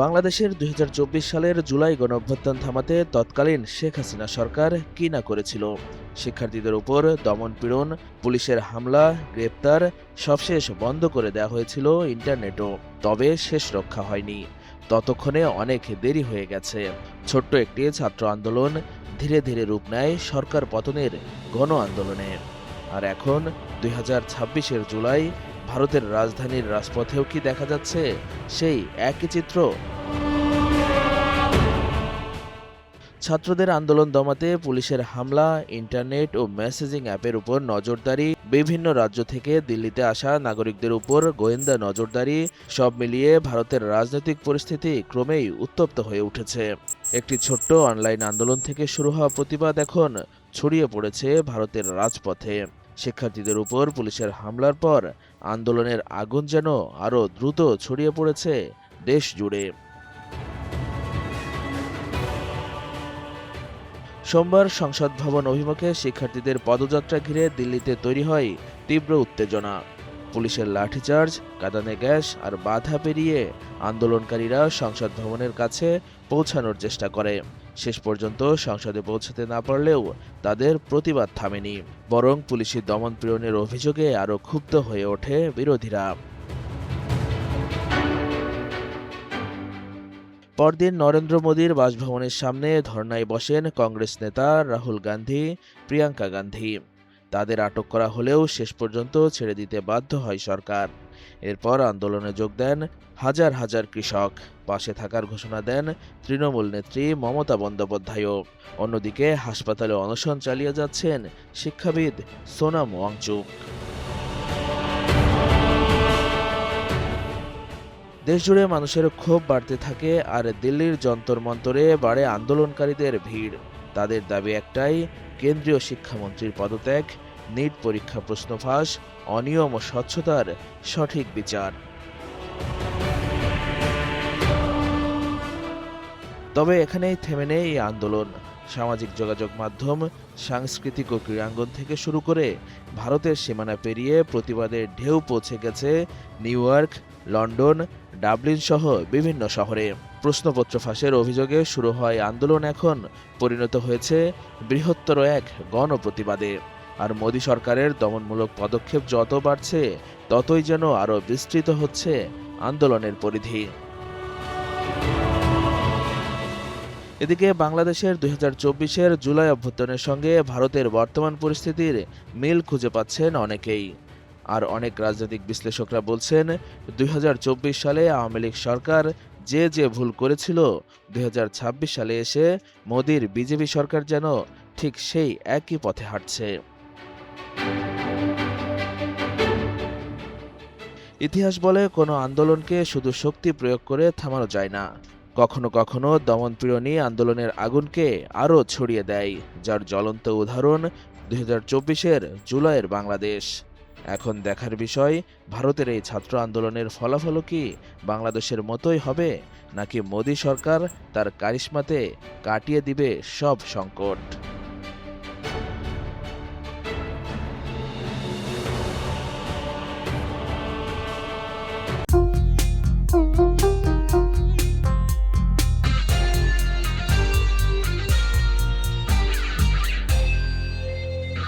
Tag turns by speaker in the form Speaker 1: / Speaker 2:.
Speaker 1: বাংলাদেশের ২০২৪ সালের জুলাই গণঅভ্যুত্থান থামাতে তৎকালীন শেখ হাসিনা সরকার কি না করেছিল। শিক্ষার্থীদের উপর দমন-পীড়ন, পুলিশের হামলা, গ্রেপ্তার, সবশেষ বন্ধ করে দেওয়া হয়েছিল ইন্টারনেটও। তবে শেষ রক্ষা হয়নি। ততক্ষণে অনেক দেরি হয়ে গেছে। ছোট্ট একটি ছাত্র আন্দোলন ধীরে ধীরে রূপ নেয় সরকার পতনের গণ আন্দোলনে। আর এখন ২০২৬-এর জুলাই, ভারতের রাজধানীর রাজপথেও কি দেখা যাচ্ছে সেই একই চিত্র? ছাত্রদের আন্দোলন দমাতে পুলিশের হামলা, ইন্টারনেট ও মেসেজিং অ্যাপের উপর নজরদারি, বিভিন্ন রাজ্য থেকে দিল্লিতে আসা নাগরিকদের উপর গোয়েন্দা নজরদারি, সব মিলিয়ে ভারতের রাজনৈতিক পরিস্থিতি ক্রমেই উত্তপ্ত হয়ে উঠেছে। একটি ছোট্ট অনলাইন আন্দোলন থেকে শুরু হওয়া প্রতিবাদ এখন ছড়িয়ে পড়েছে ভারতের রাজপথে। শিক্ষার্থীদের উপর পুলিশের হামলার পর আন্দোলনের আগুন যেন আরও দ্রুত ছড়িয়ে পড়েছে দেশ জুড়ে। সোমবার সংসদ ভবন অভিমুখে শিক্ষার্থীদের পদযাত্রা ঘিরে দিল্লিতে তৈরি হয় তীব্র উত্তেজনা। পুলিশের লাঠিচার্জ, কাঁদানে গ্যাস আর বাধা পেরিয়ে আন্দোলনকারীরা সংসদ ভবনের কাছে পৌঁছানোর চেষ্টা করে। শেষ পর্যন্ত সংসদে পৌঁছাতে না পারলেও তাদের প্রতিবাদ থামেনি, বরং পুলিশি দমন-পীড়নের অভিযোগে আরও ক্ষুব্ধ হয়ে ওঠে বিরোধীরা। পরদিন নরেন্দ্র মোদীর বাসভবনের সামনে ধর্নায় বসেন কংগ্রেস নেতা রাহুল গান্ধী, প্রিয়াঙ্কা গান্ধী। তাদের আটক করা হলেও শেষ পর্যন্ত ছেড়ে দিতে বাধ্য হয় সরকার। এরপর আন্দোলনে যোগ দেন হাজার হাজার কৃষক। পাশে থাকার ঘোষণা দেন তৃণমূল নেত্রী মমতা বন্দ্যোপাধ্যায়ও। অন্যদিকে হাসপাতালে অনশন চালিয়ে যাচ্ছেন শিক্ষাবিদ সোনাম ওয়াংচুক। দেশজুড়ে মানুষের ক্ষোভ বাড়তে থাকে, আর দিল্লির যন্তর মন্তরে বাড়ে আন্দোলনকারীদের ভিড়। তাদের দাবি একটাই, কেন্দ্রীয় শিক্ষামন্ত্রীর পদত্যাগ, নিট পরীক্ষা প্রশ্ন ফাঁস, অনিয়ম ও স্বচ্ছতার সঠিক বিচার। তবে এখানেই থেমে নেই এই আন্দোলন। সামাজিক যোগাযোগ মাধ্যম, সাংস্কৃতিক ও ক্রীড়াঙ্গন থেকে শুরু করে ভারতের সীমানা পেরিয়ে প্রতিবাদের ঢেউ পৌঁছে গেছে নিউ ইয়র্ক, লন্ডন, ডাবলিন সহ বিভিন্ন শহরে। প্রশ্নপত্র ফাঁসের অভিযোগে শুরু হয় আন্দোলন এখন পরিণত হয়েছে বৃহত্তর এক গণপ্রতিবাদে। আর মোদী সরকারের দমনমূলক পদক্ষেপ যত বাড়ছে, ততই যেন আরও বিস্তৃত হচ্ছে আন্দোলনের পরিধি। এদিকে বাংলাদেশের ২০২৪-এর জুলাই অভ্যুত্থানের সঙ্গে ভারতের বর্তমান পরিস্থিতির মিল খুঁজে পাচ্ছেন অনেকেই। আর অনেক রাজনৈতিক বিশ্লেষকরা বলছেন, ২০২৪ সালে আওয়ামী লীগ সরকার যে ভুল করেছিল, ২০২৬ সালে এসে মোদীর বিজেপি সরকার যেন ঠিক সেই একই পথে হাঁটছে। ইতিহাস বলে, কোনো আন্দোলনকে শুধু শক্তি প্রয়োগ করে থামানো যায় না। কখনো কখনো দমন-পীড়নই আন্দোলনের আগুনকে আরও ছড়িয়ে দেয়, যার জ্বলন্ত উদাহরণ ২০২৪-এর জুলাইয়ের বাংলাদেশ। এখন দেখার বিষয়, ভারতের এই ছাত্র আন্দোলনের ফলাফলও কি বাংলাদেশের মতোই হবে, নাকি মোদী সরকার তার কারিশমাতে কাটিয়ে দিবে সব সংকট।